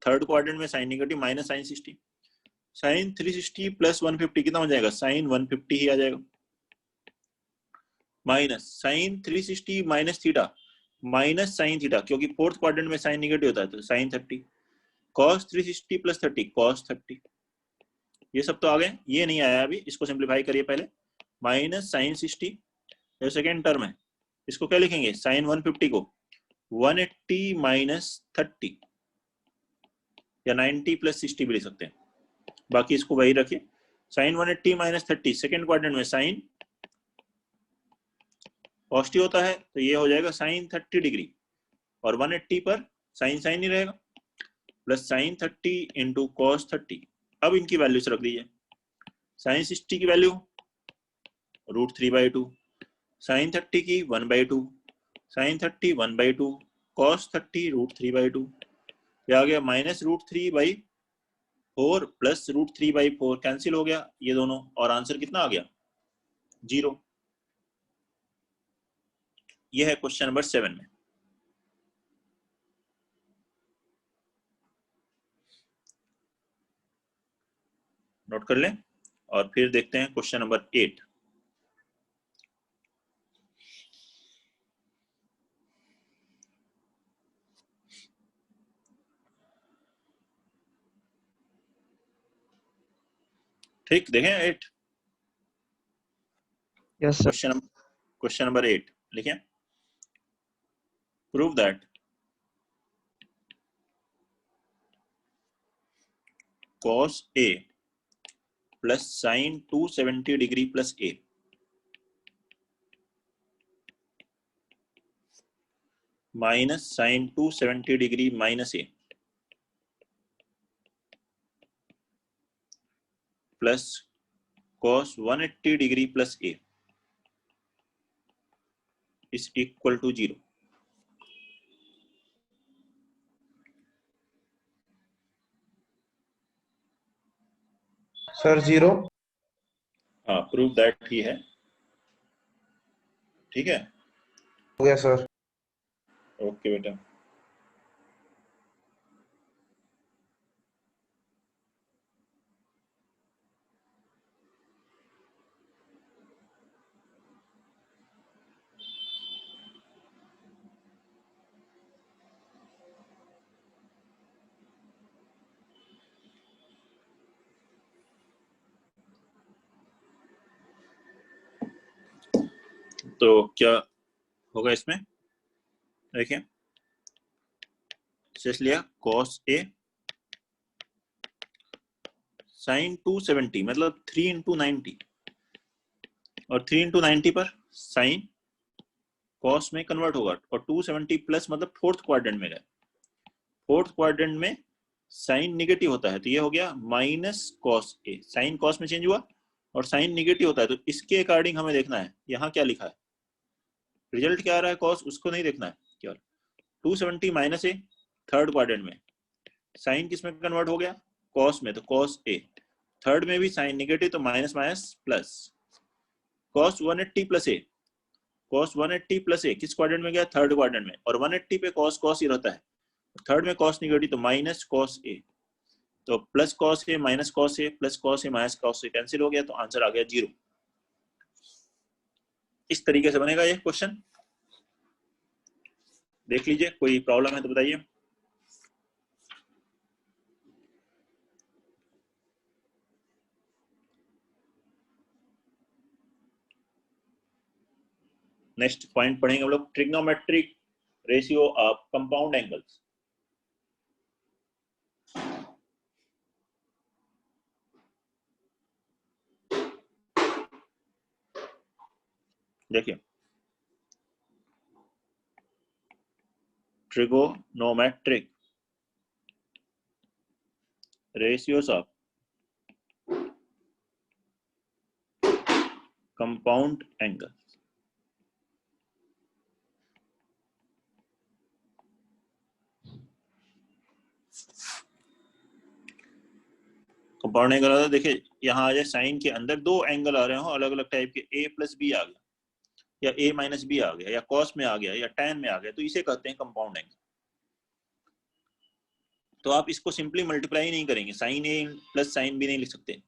थर्ड क्वाड्रेंट में sine negative, minus sine 60। Sine 360 plus 150 कितना हो जाएगा? साइन 150 ही आ जाएगा। Minus sine 360 minus theta, minus sine theta, क्योंकि फोर्थ क्वाड्रेंट में साइन नेगेटिव होता है तो साइन 30। Cos 360 plus 30 cos 30। ये सब तो आ गए। ये नहीं आया अभी, इसको सिंप्लीफाई करिए पहले। माइनस साइन 60 जो सेकेंड टर्म है, इसको क्या लिखेंगे? साइन 150 को 180 माइनस 30 या 90 प्लस 60 भी लिख सकते हैं, बाकी इसको वही रखिए। साइन 180 माइनस 30 सेकेंड क्वाड्रेंट में साइन पॉजिटिव होता है तो ये हो जाएगा साइन 30 डिग्री, और 180 पर साइन साइन ही रहेगा, प्लस साइन 30 इंटू कॉस 30। अब इनकी वैल्यूज रख दीजिए। साइन 60 की वैल्यू √3/2, साइन 30 की 1/2, साइन 30 1/2, कॉस 30 √3/2। ये आ गया माइनस √3/4 प्लस √3/4, कैंसिल हो गया ये दोनों, और आंसर कितना आ गया? 0। यह है क्वेश्चन नंबर 7 में। नोट कर लें, और फिर देखते हैं क्वेश्चन नंबर 8। ठीक, देखें 8। Yes sir. क्वेश्चन नंबर 8 लिखें। Prove that cos A plus sine 270 degree plus A minus sine 270 degree minus A plus cos 180 degree plus A is equal to 0। Sir 0। हाँ, प्रूव दैट ही है। ठीक है, हो गया sir. Okay बेटा। तो क्या होगा इसमें? देखिए, शेष लिया cos A साइन 270 मतलब 3 इंटू 90, और 3 इंटू 90 पर साइन कॉस में कन्वर्ट होगा, और 270 प्लस मतलब फोर्थ क्वाड्रेंट में गए। फोर्थ क्वाड्रेंट में साइन निगेटिव होता है तो ये हो गया minus cos A. Sine cos में चेंज हुआ और साइन निगेटिव होता है तो इसके अकॉर्डिंग हमें देखना है यहाँ क्या लिखा है, रिजल्ट क्या आ रहा है कॉस, उसको नहीं देखना है केवल। 270 माइनस ए थर्ड क्वाड्रेंट में, साइन किस में कन्वर्ट हो गया? कॉस में, तो कॉस ए। थर्ड में भी साइन निगेटिव तो minus minus plus, cos 180 plus A. Cos 180 plus A किस क्वाड्रेंट में गया? थर्ड क्वाड्रेंट में, और 180 पे कॉस कॉस ही रहता है। थर्ड में कॉस निगेटिव तो माइनस कॉस ए, तो plus cos A minus cos A plus cos A minus cos A cancel हो गया, तो आंसर आ गया 0। इस तरीके से बनेगा ये क्वेश्चन, देख लीजिए। कोई प्रॉब्लम है तो बताइए। नेक्स्ट पॉइंट पढ़ेंगे हम लोग, trigonometric ratio of compound angles. देखिए, trigonometric ratios of compound angle। Compound angle होता है, देखिए यहाँ आ जाए साइन के अंदर दो एंगल आ रहे हो अलग अलग टाइप के, a प्लस बी आ गया या a माइनस बी आ गया या कॉस में आ गया या tan में आ गया, तो इसे कहते हैं कंपाउंड एंगल। तो आप इसको सिंपली मल्टीप्लाई नहीं करेंगे, sine a plus sine B नहीं लिख सकते।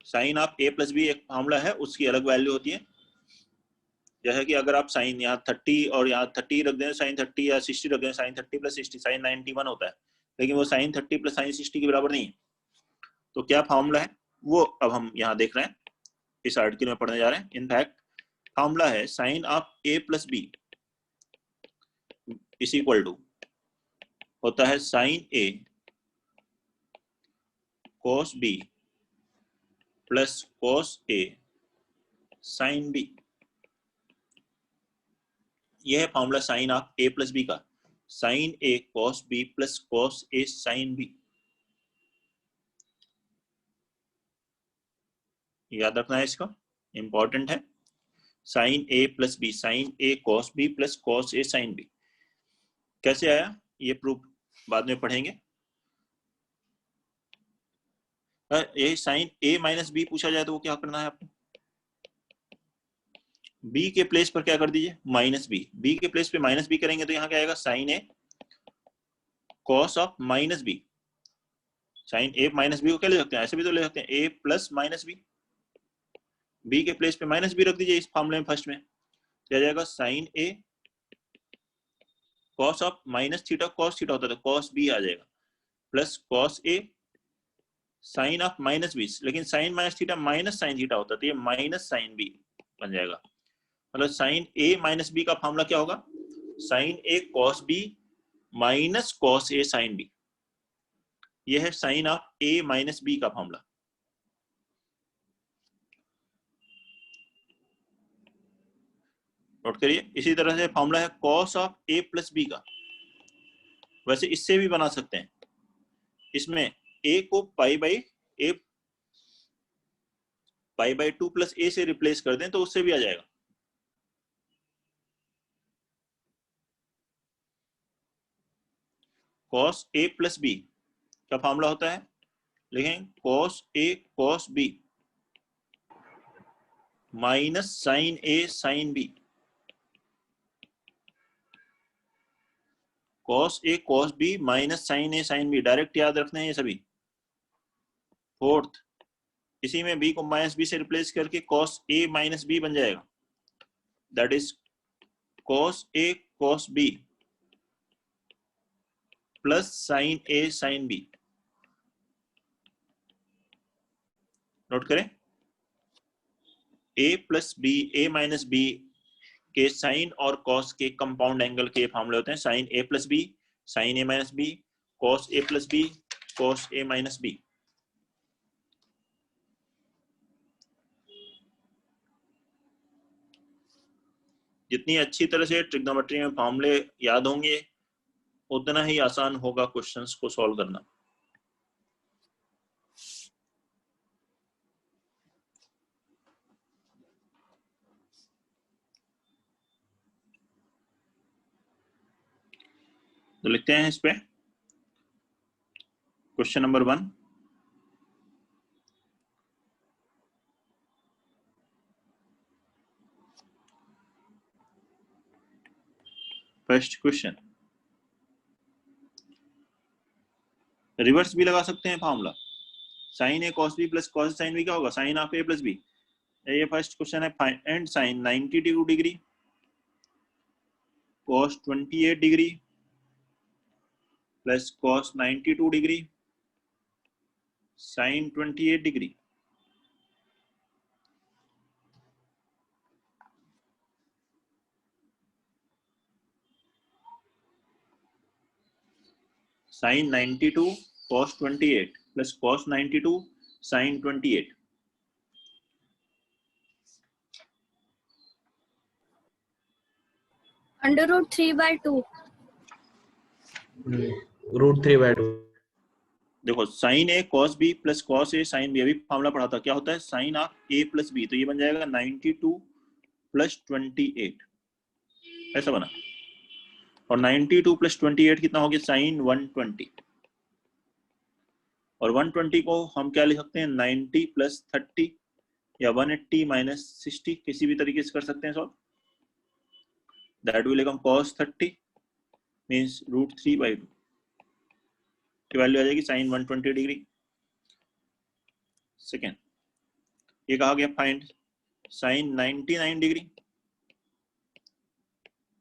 साइन आप a प्लस बी एक फार्मूला है, उसकी अलग वैल्यू होती है। जैसे कि अगर आप साइन यहाँ 30 और यहाँ 30 रख दें, साइन 30 या 60 रख दें, साइन 30 प्लस 60 साइन 91 होता है, लेकिन वो साइन 30 प्लस साइन 60 के बराबर नहीं है। तो क्या फार्मूला है वो अब हम यहाँ देख रहे हैं, इस आर्टिकल में पढ़ने जा रहे हैं। इनफैक्ट फार्मूला है sine of a plus B is equal to होता है sine a cos b plus cos a sine b। यह है formula sine of a plus B का, sine a cos b plus cos a sine b। याद रखना है, इसका important है। Sine a plus B, sine a cos b plus cos a sine b। कैसे आया ये प्रूफ बाद में पढ़ेंगे। ये साइन a माइनस बी पूछा जाए तो वो क्या करना है आपको, b के प्लेस पर क्या कर दीजिए, माइनस बी। b के प्लेस पे माइनस बी करेंगे तो यहाँ क्या आएगा, sine a cos of minus B. Sine a minus B को क्या ले सकते हैं, ऐसे भी तो ले सकते हैं, a plus minus B. b के प्लेस पे माइनस बी रख दीजिए इस फार्मूले में फर्स्ट में, क्या जाएगा sine a cos of minus theta, cos theta होता था, cos b आ जाएगा, plus cos a sine of minus B, लेकिन sine minus theta minus sine theta होता है, तो ये माइनस साइन बी बन जाएगा। मतलब साइन a माइनस बी का फार्मूला क्या होगा, sine a cos b minus cos a sine b। यह है sine of a minus B का फार्मूला। नोट करिए। इसी तरह से फार्मूला है cos of a plus B का, वैसे इससे भी बना सकते हैं। इसमें a को पाई बाई 2 प्लस a से रिप्लेस कर दें तो उससे भी आ जाएगा। cos a प्लस बी का फार्मूला होता है, लिखें cos a cos b minus sine a sine b। cos a cos b minus sine a sine b, direct याद रखना है ये सभी। फोर्थ, इसी में b को माइनस b से रिप्लेस करके cos a माइनस b बन जाएगा, that is cos a cos b plus sine a sine b। Note करें, a plus B, a minus B के साइन और कॉस के कंपाउंड एंगल के फार्मूले होते हैं, sine a plus B, sine a minus B, cos a plus B, cos a minus B. जितनी अच्छी तरह से ट्रिग्नोमेट्री में फार्मूले याद होंगे उतना ही आसान होगा क्वेश्चंस को सॉल्व करना। तो लिखते हैं इस पे question number 1। First question, reverse भी लगा सकते हैं formula, sine A cos B plus cos sine B क्या होगा, sine of A plus B. ये फर्स्ट क्वेश्चन है, find sine 92 degree cos 28 degree plus cos 92 degree sin 28 degree. sin 92 cos 28 plus cos 92 sin 28। √3/2। √3/2। देखो sin a cos b plus cos a sin b, अभी formula पढ़ा था, क्या होता है sin of a plus b, तो ये बन जाएगा 92 प्लस 28, ऐसा बना। और 92 प्लस 28 कितना हो गया, sin 120। और 120 को हम क्या लिख सकते हैं, 90 प्लस 30 या 180 माइनस 60, किसी भी तरीके से कर सकते हैं solve. That will become cos 30 means √3/2 की वैल्यू आ जाएगी sin 120 डिग्री। सेकेंड, ये कहा गया find sin 99 degree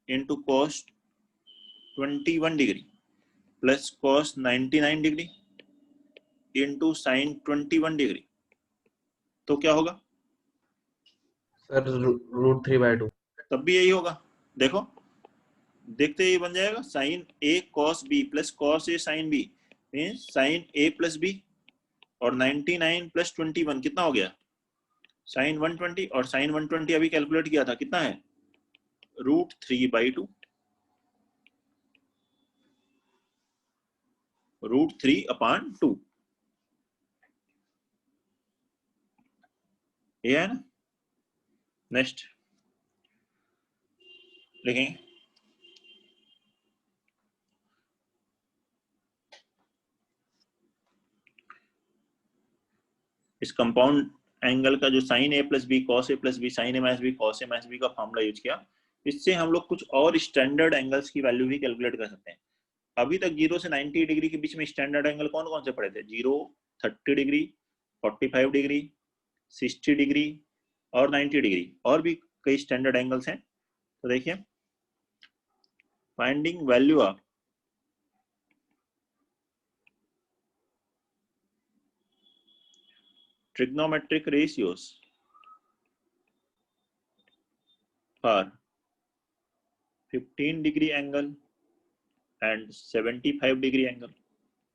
into cos 21 degree plus cos 99 degree into sin 21 degree, तो क्या होगा सर √3/2। तब भी यही होगा। देखो देखते ही बन जाएगा sin a cos b plus cos a sin b means sin a plus b, और 99 प्लस 21 कितना हो गया sin 120, और sin 120 अभी कैलकुलेट किया था कितना है √3/2, √3/2, ये है ना। नेक्स्ट लिखेंगे इस कंपाउंड एंगल का जो sin a plus B cos a plus B sin a minus B cos a minus B का फॉर्मूला यूज किया, इससे हम लोग कुछ और स्टैंडर्ड एंगल्स की वैल्यू भी कैलकुलेट कर सकते हैं। अभी तक 0 से 90 डिग्री के बीच में स्टैंडर्ड एंगल कौन कौन से पड़े थे, 0, 30 डिग्री, 45 डिग्री, 60 डिग्री और 90 डिग्री, और भी कई स्टैंडर्ड एंगल्स हैं। तो देखिए finding value of trigonometric ratios for 15 degree angle and 75 degree angle,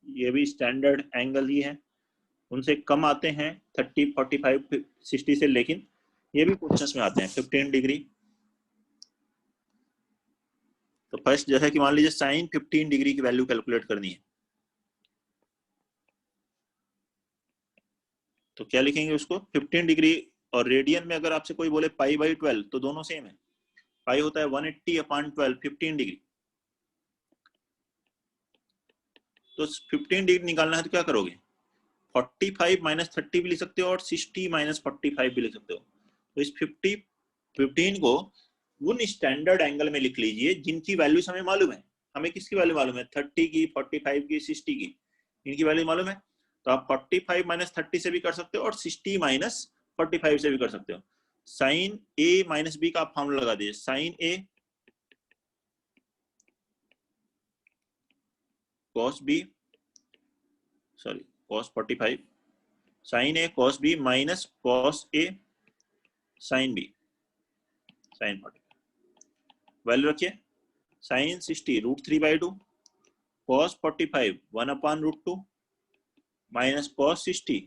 ये भी स्टैंडर्ड एंगल ही है, उनसे कम आते हैं 30, 45, 60 से, लेकिन ये भी क्वेश्चंस में आते हैं 15 डिग्री। तो फर्स्ट जैसा कि मान लीजिए sin 15 डिग्री की वैल्यू कैलकुलेट करनी है, तो क्या लिखेंगे उसको 15 डिग्री, और रेडियन में अगर आपसे कोई बोले π/12 तो दोनों सेम है, पाई होता है 180/12 15 डिग्री। तो 15 डिग्री निकालना है तो क्या करोगे, 45 माइनस 30 भी लिख सकते हो और 60 माइनस 45 भी लिख सकते हो। तो इस 15 को उन स्टैंडर्ड एंगल में लिख लीजिए जिनकी वैल्यूज हमें मालूम है। हमें किसकी वैल्यू मालूम है, 30 की, 45 की, 60 की, इनकी वैल्यू मालूम है। तो आप 45 माइनस 30 से भी कर सकते हो और 60 माइनस 45 से भी कर सकते हो। साइन a माइनस बी का आप फॉर्मूला लगा दीजिए, sine a cos b, sorry cos 45, sine a cos b minus cos a sine b sine 45, value रखिए sine 60 √3/2, cos 45 1/√2 minus cos 60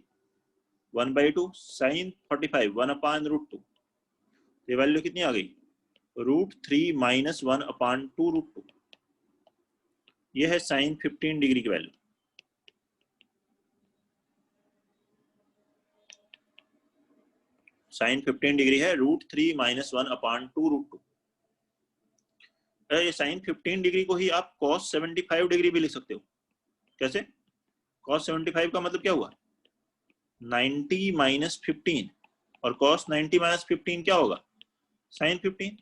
1/2, sine 45 1/√2, ये वैल्यू कितनी आ गई √3 माइनस 1/2√2, ये है साइन 15 डिग्री की वैल्यू। साइन 15 डिग्री है √3 माइनस 1/2√2। ये साइन 15 डिग्री को ही आप cos 75 डिग्री भी लिख सकते हो। कैसे, cos 75 का मतलब क्या हुआ 90 माइनस 15, और cos 90 माइनस 15 क्या होगा साइन 15।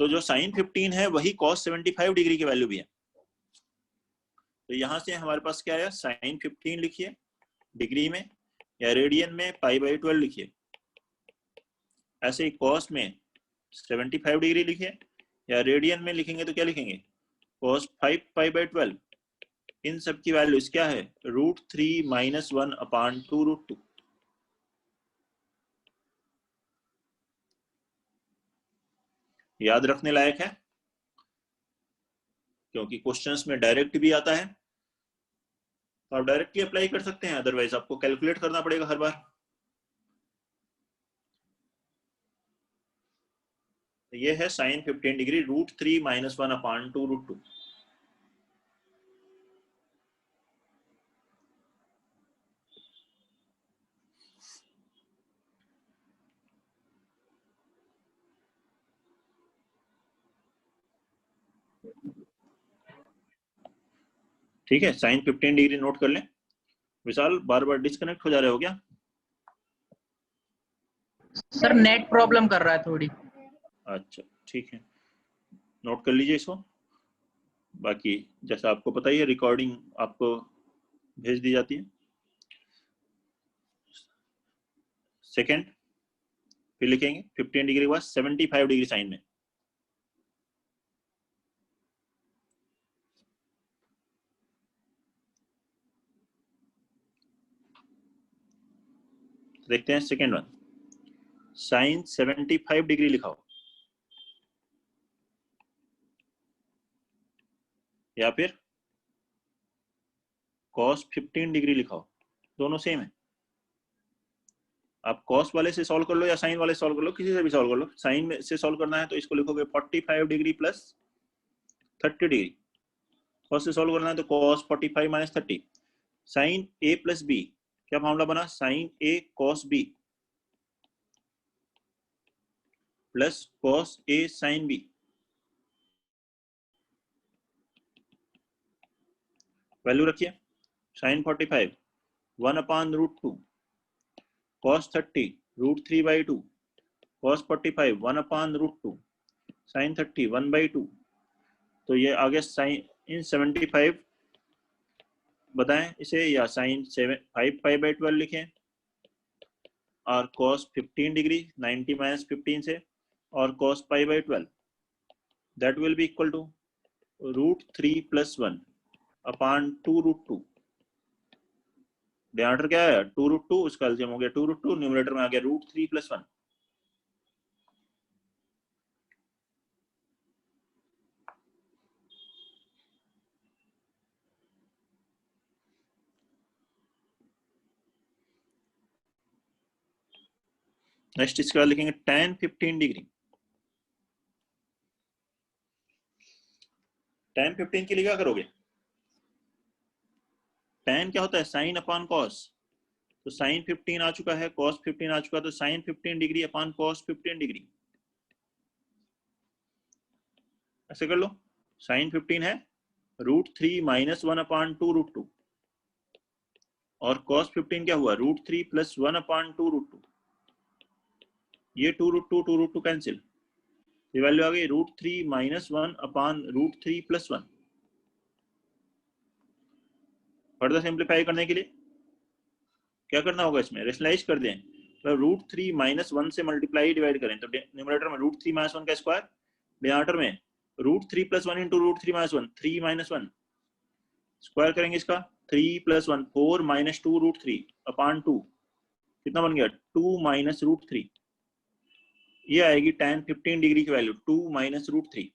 तो जो साइन 15 है वही cos 75 डिग्री की वैल्यू भी है। तो यहां से हमारे पास क्या आया, साइन 15 लिखिए डिग्री में या रेडियन में π/12 लिखिए, ऐसे ही कॉस में 75 डिग्री लिखिए, या रेडियन में लिखेंगे तो क्या लिखेंगे, cos 5 π/12। इन सब की वैल्यूज क्या है, √3 - 1/2√2। याद रखने लायक है, क्योंकि क्वेश्चंस में डायरेक्ट भी आता है, तो आप डायरेक्टली अप्लाई कर सकते हैं, अदरवाइज आपको कैलकुलेट करना पड़ेगा हर बार। तो ये है sin 15 डिग्री √3 - 1/2√2। ठीक है, sin 15 डिग्री नोट कर लें। विशाल बार बार डिस्कनेक्ट हो जा रहे हो क्या? सर नेट प्रॉब्लम कर रहा है थोड़ी। अच्छा ठीक है, नोट कर लीजिए इसको। बाकी जैसा आपको पता ही है, रिकॉर्डिंग आपको भेज दी जाती है। सेकेंड फिर लिखेंगे 15 डिग्री के बाद 75 डिग्री साइन में। देखते हैं सेकेंड वन, साइन 75 डिग्री लिखाओ, या फिर cos 15 डिग्री लिखाओ, दोनों सेम है। आप cos वाले से सॉल्व कर लो या साइन वाले सॉल्व कर लो, किसी से भी सॉल्व कर लो। साइन में से सॉल्व करना है तो इसको लिखोगे 45 डिग्री प्लस 30 डिग्री। cos से सॉल्व करना है तो cos 45 - 30। Sine a plus b, क्या मामला बना, sine a cos b plus cos a sine b। Value रखिए, साइन 45 1/√2, cos 30 √3/2, cos 45 1/√2, साइन 30 1/2। तो ये आगे साइन इन 75 बताएं इसे, या साइन 5 π/12 लिखें, और cos 15 डिग्री 90 - 15 से, और cos π/12 that will be equal to √3 + 1/2√2। Denominator क्या है 2√2, उसका एलसीएम हो गया 2√2, न्यूमरेटर में आ गया √3 + 1। नेक्स्ट इसके बाद लिखेंगे tan 15 डिग्री। tan 15 के लिए क्या करोगे, tan क्या होता है, साइन अपॉन कॉस। तो साइन 15 आ चुका है, कॉस 15 आ चुका है, तो sine 15 degree upon cos 15 degree, ऐसे कर लो। साइन 15 है √3 - 1/2√2, और cos 15 क्या हुआ, √3 + 1/2√2। ये 2√2 कैंसिल, ये वैल्यू आ गई √3 - 1/√3 + 1। फर्दर सिंप्लीफाई करने के लिए क्या करना होगा, इसमें रेशनलाइज कर दें, तो √3 - 1 से मल्टीप्लाई डिवाइड करें, तो न्यूमरेटर में √3 - 1 का स्क्वायर, डिनोमिनेटर में √3 + 1 × √3 - 1, 3 - 1 स्क्वायर करेंगे इसका, 3 + 1 4 - 2√3/2, कितना बन गया 2 - √3। ये आएगी tan 15 डिग्री की वैल्यू 2 - √3।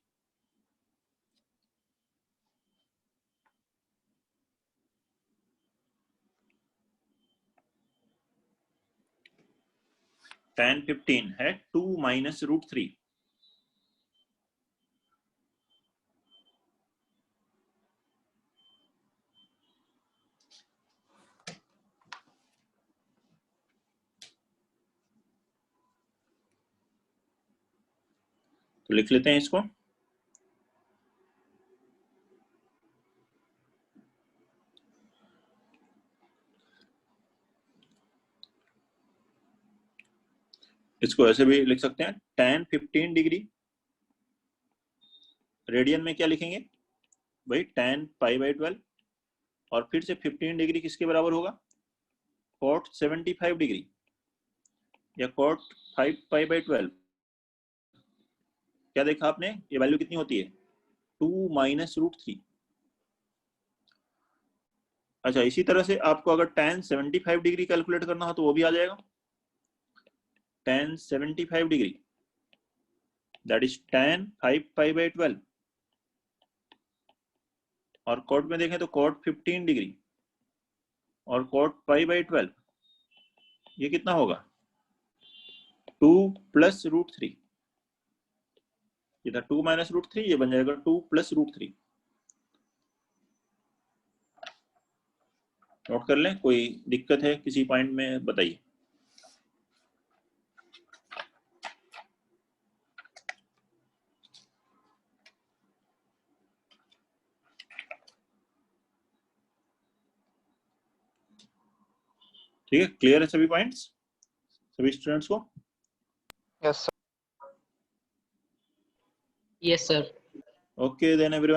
tan 15 है 2 - √3। तो लिख लेते हैं इसको, इसको ऐसे भी लिख सकते हैं, tan 15 डिग्री, रेडियन में क्या लिखेंगे भाई, tan π/12, और फिर से 15 डिग्री किसके बराबर होगा, cot 75 डिग्री या cot 5 पाई बाई 12, क्या देखा आपने, ये वैल्यू कितनी होती है, 2 माइनस रूट 3। अच्छा, इसी तरह से आपको अगर tan 75 डिग्री कैलकुलेट करना हो तो वो भी आ जाएगा। tan 75 degree that is tan 5 pi by 12, और cot में देखें तो cot 15 डिग्री और cot पाई बाई 12, ये कितना होगा, 2 प्लस रूट 3। ये था 2 माइनस रूट 3, ये बन जाएगा 2 प्लस रूट 3। नोट कर लें, कोई दिक्कत है किसी पॉइंट में बताइए। ठीक है, क्लियर है सभी पॉइंट्स सभी स्टूडेंट्स को? Yes, sir. Yes, sir. Okay then everyone.